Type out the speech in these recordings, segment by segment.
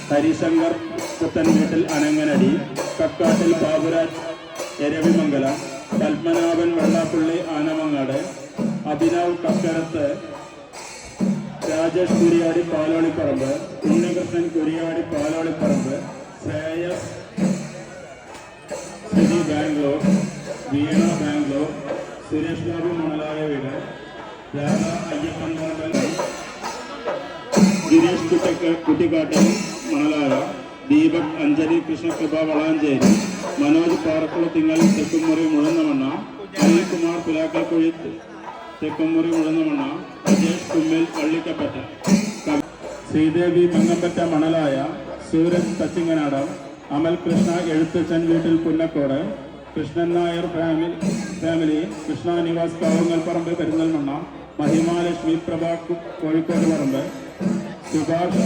ഹരിശങ്കർ പുത്തൻവീട്ടിൽ അനങ്ങനടി, കക്കാട്ടിൽ ബാബുരാജ് എരവിമംഗലം, പത്മനാഭൻ വെള്ളാപ്പള്ളി ആനമങ്ങാട്, അഭിനവ് കക്കരത്ത്, രാജേഷ് കുരിയാടി പാലോളിപ്പറമ്പ്, ഉണ്ണികൃഷ്ണൻ കുരിയാടി പാലോളിപ്പറമ്പ്, ശ്രേയസ് ശ്രീ ബാംഗ്ലൂർ, വീണ ബാംഗ്ലൂർ, സുരേഷ് ബാബു മണലായ വീട്, രാധ അയ്യപ്പൻ ഗിരീഷ് കുട്ടിക്കാട്ടിൽ മണലായ, ദീപക് അഞ്ജലി കൃഷ്ണകൃപ വളാഞ്ചേരി, മനോജ് പാറക്കുളത്തിങ്ങൽ തെക്കുമുറി മുഴന്നമണ്ണ, അനിൽകുമാർ പുലാക്കൽക്കുഴി തെക്കുമുറി മുഴന്നമണ്ണ, രാജേഷ് കുമ്മിൽ പള്ളിക്കപ്പറ്റ, ശ്രീദേവി മങ്ങമ്പറ്റ മണലായ, സൂരജ് തച്ചിങ്ങനാടം, അമൽ കൃഷ്ണ എഴുത്തച്ഛൻ വീട്ടിൽ Punnakode, Krishnan Nair family, Krishna Nivas Kavungalparambu Perinthalmanna, Mahimalakshmi Prabha Kozhikode Parambu, Subhash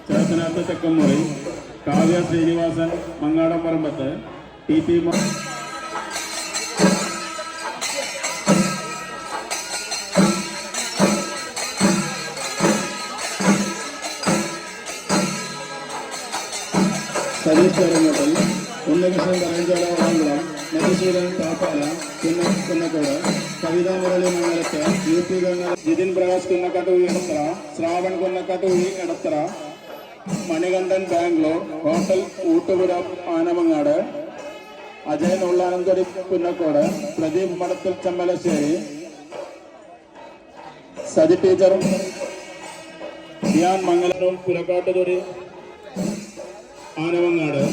Cherthanath Thekkamuri, Kavya Sreenivasan Mangadam Parambath, T P Satheesh Cherangottal, Unnikrishnan Parayanchola Vankulam, Madhusudan Thappala Kunnakode, Kavitha Murali Mangalath, U P Ganga, Jithin Prakash Kunnakkattuzhi Edathara, Sravan Kunnakkattuzhi Edathara, Manikandan Bangalore, hotel Oottupura Anamangad, Ajayan Ullananthodi Kunnakode, Pradeep Madathil Chemmalassery, Saji ടീച്ചറും ധ്യാൻ മംഗലവും പുലക്കാട്ടുതൊടി ആനമങ്ങാട്,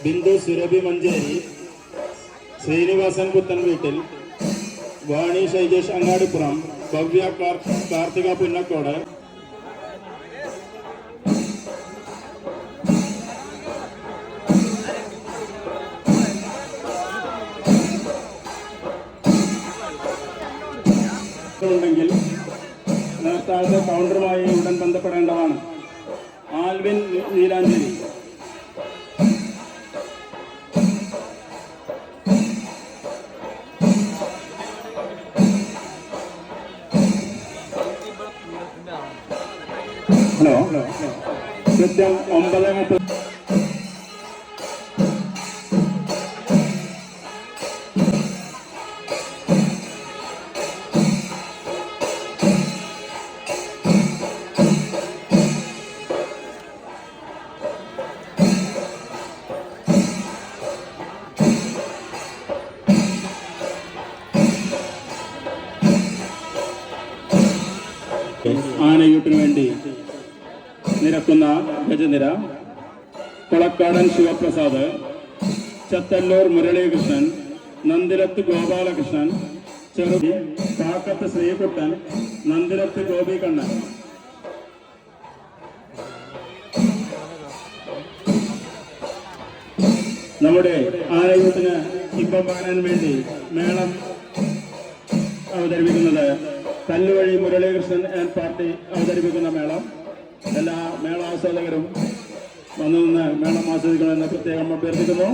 ബിന്ദു സുരഭി മഞ്ചേരി, ശ്രീനിവാസൻ പുത്തൻവീട്ടിൽ, വാണി ശൈജേഷ് അങ്ങാടിപ്പുറം, ഭവ്യ കാർത്തിക പുന്നക്കോട്, ഉണ്ടെങ്കിൽ നേരത്തെ കൗണ്ടറുമായി ഉടൻ ബന്ധപ്പെടേണ്ടതാണ്. ആൽവിൻ നീലാഞ്ചേരി, ഹലോ, കൃത്യം 9:30. ആനയൂട്ടിനു വേണ്ടി നിരക്കുന്ന ഗജനിര കൊളക്കാടൻ ശിവപ്രസാദ്, ചത്തല്ലൂർ മുരളീകൃഷ്ണൻ, നന്ദിരത്ത് ഗോപാലകൃഷ്ണൻ, ചെറുതി പാക്കത്ത് ശ്രീകുട്ടൻ, നന്ദിരത്ത് ഗോപികണ്ണൻ. നമ്മുടെ ആനയൂട്ടിന് ഇപ്പം കാണാൻ വേണ്ടി മേളം അവതരിപ്പിക്കുന്നത് കല്ലുവഴി മുരളീകൃഷ്ണൻ ആൻഡ് പാർട്ടി അവതരിപ്പിക്കുന്ന മേളം. എല്ലാ മേളാസ്വാദകരും വന്നു നിന്ന് മേളം ആസ്വദിക്കണമെന്ന് പ്രത്യേകം അഭ്യർത്ഥിക്കുന്നു.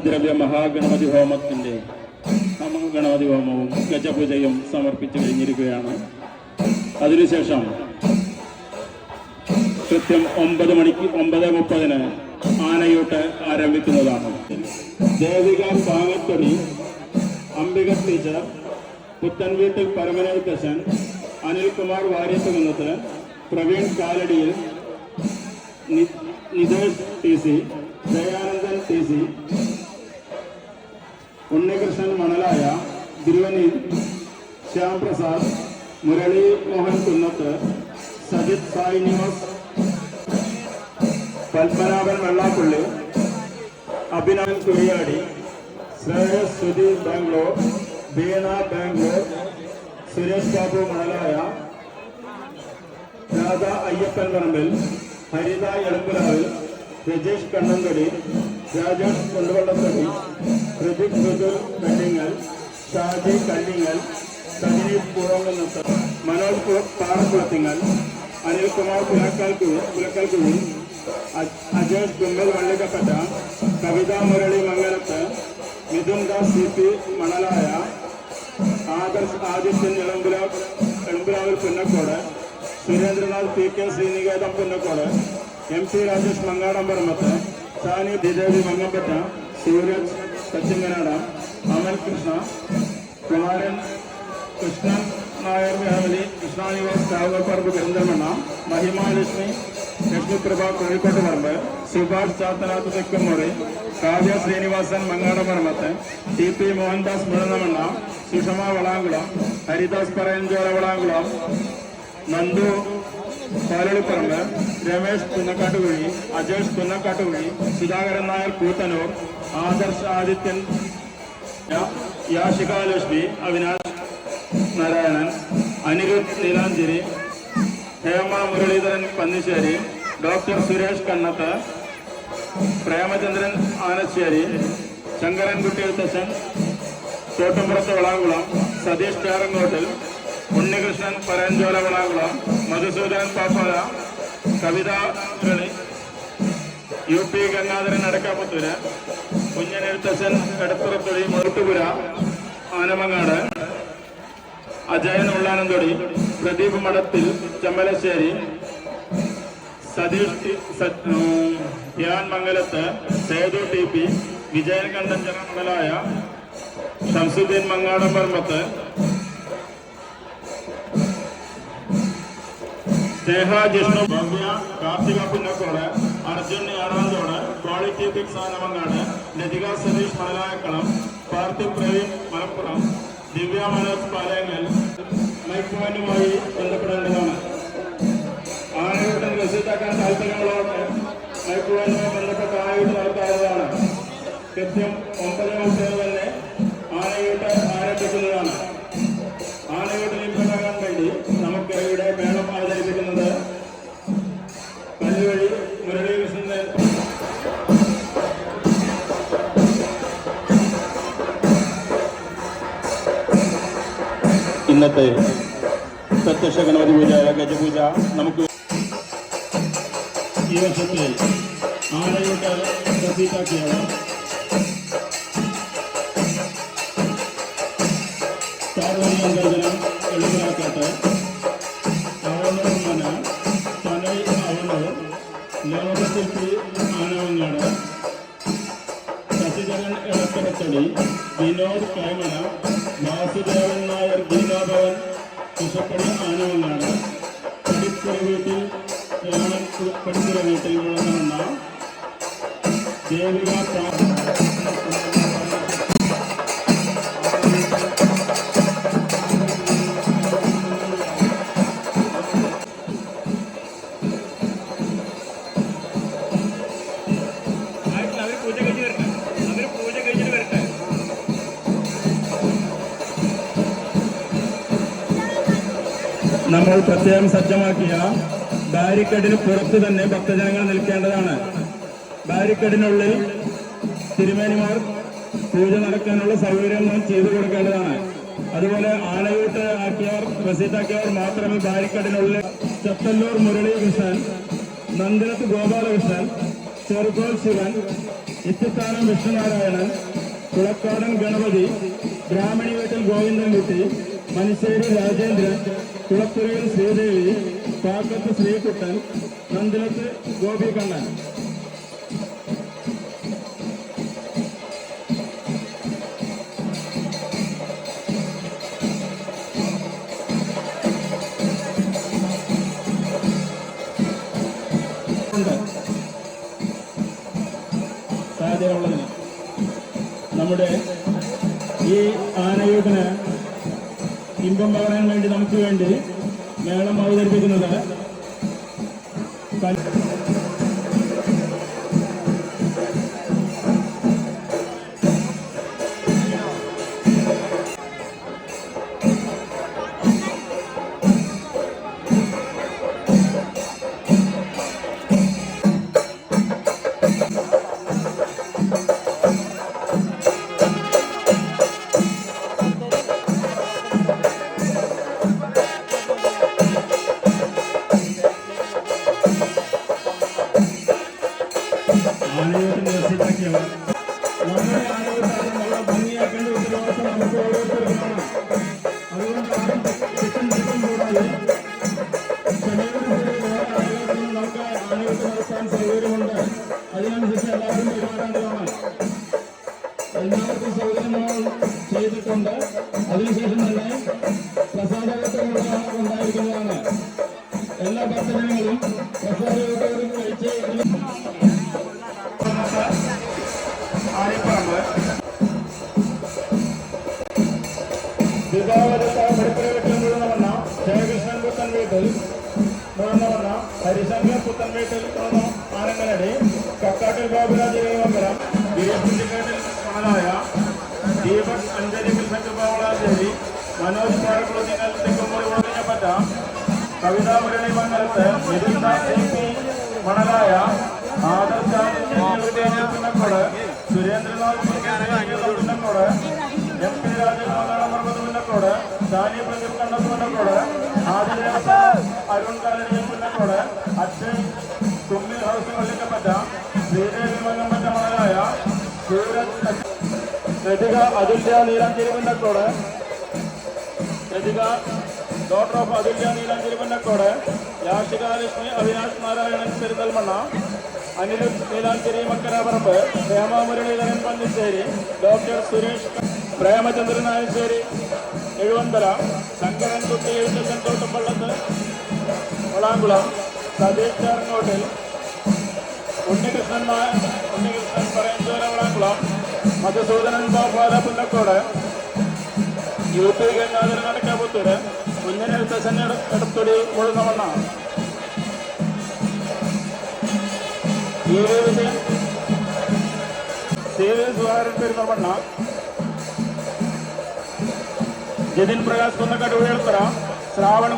ദ്രവ്യ മഹാഗണപതി ഹോമത്തിന്റെ ഗണപതി ഹോമവും ഗജപൂജയും സമർപ്പിച്ചു കഴിഞ്ഞിരിക്കുകയാണ്. അതിനുശേഷം കൃത്യം 9:30 ആനയൂട്ട് ആരംഭിക്കുന്നതാണ്. ദേവിക പാങ്ങത്തൊടി, അംബിക ടീച്ചർ, പുത്തൻവീട്ടിൽ പരമനേത്തച്ഛൻ, അനിൽകുമാർ വാര്യത്തുകുന്നത്ത്, പ്രവീൺ കാലടിയിൽ, നിതേഷ് TC, ദയാനന്ദൻ TC, ഉണ്ണികൃഷ്ണൻ മണലായ, ഗിരുവനി ശ്യാംപ്രസാദ്, മുരളി മോഹൻ കുന്നത്ത്, സജിത് സായി നിവാസ്, പത്മനാഭൻ വെള്ളാപ്പള്ളി, അഭിനവൻ കുരിയാടി, ശ്രേയസ് സുധി ബാംഗ്ലൂർ, ബീണ ബാംഗ്ലൂർ, സുരേഷ് ബാബു മണലായ, രാധ അയ്യപ്പൻ പറമ്പിൽ, ഹരിത എളുമ്പുരാവിൽ, രജേഷ് കണ്ണന്തൊടി, രാജേഷ് കൊണ്ടുവള്ളത്തൊടി, ഹൃതിക് മൃദുൽ വെള്ളിങ്ങൽ, ഷാജി കല്ലിങ്ങൽ, സജിനി പൂവങ്കുന്നത്ത്, മനോജ് പാറക്കുളത്തിങ്ങൽ, അനിൽകുമാർ പുലക്കൽക്കുഴി, അജേഷ് കുമ്പൽ വള്ളിക്കപ്പറ്റ, കവിത മുരളി മംഗലത്ത്, Mithun Das CP മണലായ, Adarsh Adithyan എളുമ്പുരാവിൽ Punnakode, Surendranath PK ശ്രീനികേതം Punnakode, MC Rajesh മങ്ങാടംപറമ്പത്ത്, Shani ദേവി മങ്ങമ്പറ്റ, സൂരജ് കച്ചിങ്ങനാട, അമൽ കൃഷ്ണ, കുമാരൻ കൃഷ്ണൻ നായർ വ്യാവലി, കൃഷ്ണാനിവാസ് ചാവകപ്പറമ്പ് പെരിന്തൽമണ്ണ, മഹിമാലക്ഷ്മി ലക്ഷ്മിപ്രഭ കോഴിക്കോട്ട് പറമ്പ്, സുഭാഷ് ചാത്തനാഥ് തെക്കുമുറി, കാവ്യ ശ്രീനിവാസൻ മങ്ങാടംപറമ്പത്ത്, TP മോഹൻദാസ് മുഴന്നമണ്ണ, സുഷമ വളാങ്കുളം, ഹരിദാസ് പറയഞ്ചോല വളാങ്കുളം, നന്ദു പാലളിപ്പറമ്പ്, രമേശ് കുന്നക്കാട്ടുകുഴി, അജേഷ് കുന്നക്കാട്ടുകുഴി, സുധാകരൻ നായർ കൂത്തനൂർ, ആദർശ് ആദിത്യൻ, യാഷിക ലക്ഷ്മി, അവിനാശ് നാരായണൻ, അനിരുദ്ധ് നീലാഞ്ചേരി, ഹേമ മുരളീധരൻ പന്നിശ്ശേരി, ഡോക്ടർ സുരേഷ് കണ്ണത്ത്, പ്രേമചന്ദ്രൻ ആനശ്ശേരി, ശങ്കരൻകുട്ടി എഴുത്തച്ഛൻ തോട്ടുംപുറത്ത് വളാങ്കുളം, സതീഷ് ചാറങ്ങോട്ടിൽ, ഉണ്ണികൃഷ്ണൻ പരഞ്ചോല വളാങ്കുളം, മധുസൂദനൻ പാപ്പാല, കവിത മുരളി, UP ഗംഗാധരൻ അടക്കാപ്പത്തൂര്, കുഞ്ഞനെഴുത്തച്ഛൻ എടത്തുറത്തൊടി, മുറുട്ടുപുര ആനമങ്ങാട്, അജയൻ ഉള്ളാനന്തൊടി, പ്രദീപ് മഠത്തിൽ ചമ്മലശ്ശേരി, സതീഷ് ധ്യാൻ മംഗലത്ത്, സേതു TP, വിജയൻ കണ്ടൻ ജനമണലായ, ഷംസുദ്ദീൻ മങ്ങാടംപറമ്പത്ത്, സ്നേഹ ജിഷ്ണു, ഭവ്യ കാർത്തിക പുന്നക്കോട്, അർജുൻ ആറാന്തോട്, ക്വാളിറ്റി പിക്സ് ആനമങ്ങാട്, ലതിക സതീഷ് മണലായക്കളം, പാർത്ഥിവ് പ്രവീൺ മലപ്പുറം, ദിവ്യ മനോജ് പാലയങ്ങൽ. മൈക്ക് പോയിന്റുമായി ബന്ധപ്പെടേണ്ടതാണ്. ആനയൂട്ട് രസീതാക്കാൻ താല്പര്യമുള്ളവർക്ക് മൈക്ക് പോയിന്റുമായി ബന്ധപ്പെട്ട ആനയൂട്ട് നടത്താവുന്നതാണ്. കൃത്യം 9:30 തന്നെ ആനയൂട്ട് ആരംഭിക്കുന്നതാണ്. ആനയൂട്ടിൽ ഇമ്പതാകാൻ വേണ്ടി നമുക്ക് ഇവിടെ മേളം അവതരിപ്പിക്കുന്നത് കല്ലുവഴി മുരളീകൃഷ്ണൻ. ഇന്നത്തെ പ്രത്യക്ഷ ഗണപതി പൂജ ഗജപൂജ നമുക്ക് ഈ വർഷത്തെ ആനയൂട്ട് പ്രതീകാക്കിയാണ്. സാർവജനം എളുപ്പമാക്കാട്ട് അവനൂർ മന, തനൈ അവനൂർ, ലോകശില്പി ആനവങ്ങാട്, ശശിധരൻ എടക്കരത്തടി, വിനോദ് കൈമന, വാസുദേവൻ നായർ ഗീതാഭവൻ കുശപ്പടി ആനവങ്ങാട്, പടിപ്പുര വീട്ടിൽ പടിപ്പുര വീട്ടിൽ മുളങ്ങുന്ന ദേവിക നമ്മൾ പ്രത്യേകം സജ്ജമാക്കിയ ബാരിക്കേഡിന് പുറത്ത് തന്നെ ഭക്തജനങ്ങൾ നിൽക്കേണ്ടതാണ്. ബാരിക്കേഡിനുള്ളിൽ തിരുമേനിമാർ പൂജ നടക്കാനുള്ള സൗകര്യം നാം ചെയ്തു കൊടുക്കേണ്ടതാണ്. അതുപോലെ ആനയൂട്ട് ആക്കിയവർ റസീറ്റാക്കിയവർ മാത്രമേ ബാരിക്കേഡിനുള്ളിൽ. ചത്തല്ലൂർ മുരളീകൃഷ്ണൻ, നന്ദിനത്ത് ഗോപാലകൃഷ്ണൻ, ചെറുകോൽ ശിവൻ, ഇത്തിത്താനം വിഷ്ണുനാരായണൻ, കുളക്കാടൻ ഗണപതി, ബ്രാഹ്മണി വീട്ടിൽ ഗോവിന്ദൻകുട്ടി, മനുശ്ശേരി രാജേന്ദ്രൻ, കുളത്തുരയിൽ ശ്രീദേവി, പാക്കത്ത് ശ്രീകുട്ടൻ, നന്ദിലത്ത് ഗോപികണ്ണൻ. സാധ്യതയുള്ളതിന് നമ്മുടെ ഈ ആനയൂട്ടിന് ഇമ്പം പകരാൻ വേണ്ടി നമുക്ക് വേണ്ടി മേളം അവതരിപ്പിക്കുന്നത് വെടിപ്പുര വീട്ടിൽ മുഴുവണ്ണ ജയകൃഷ്ണൻ പുത്തൻ വീട്ടിൽ മുഴുവണ്ണ ഹരിശങ്കർ പുത്തൻ വീട്ടിൽ ആനങ്ങനടി കക്കാട്ടിൽ ഗോപിരാജ് മംഗലം ഗിരീഷ് കുറ്റിക്കാട്ടിൽ മണലായ ദീപക് അഞ്ചരി പാവളാശ്ശേരി മനോജ് പാറക്കുളത്തിനാൽ തെക്കുമുറി ഒഴിഞ്ഞപ്പറ്റ കവിതാ മുരളി മംഗലത്ത് നിരുദ്ധ മണലായ ആദർശ പുന്നക്കോട് സുരേന്ദ്രനാഥ് പുന്നക്കോട് എം പി രാജഗോപാൽ പുന്നക്കോട് ഷാനി പ്രദീപ് കണ്ണത്ത് പുന്നക്കോട് ആദിദേവ അരുൺ കാലടി പുന്നക്കോട് അച്ഛൻ Thummi house Pallikkappatta Sreedevi Mangampatta Manalaya Sooraj Rathika Athulya Neelancheri Punnakode Rathika doctor of Athulya Neelancheri Punnakode Yashika Lakshmi Avinash Narayanan Perinthalmanna Anirudh Neelancheri Makkaraparamba Hema Muraleedharan Pannissery doctor Suresh Premachandran Ayassery Ezhuvanthala Sankarankutty Ezhuthachan Thottumpallath Valankulam Satheesh Cherngottil Unnikrishnan Parayanchola Valankulam Madhusoodanan Babala Punnakode U P Gangadharan Adakkaputhur Kunjan Ezhuthachan Edathodi Muzhunnavanna Vijayan C V Sudhakaran Perunnavanna Jathin Prakash Kunnakkad Uyarthara Shravan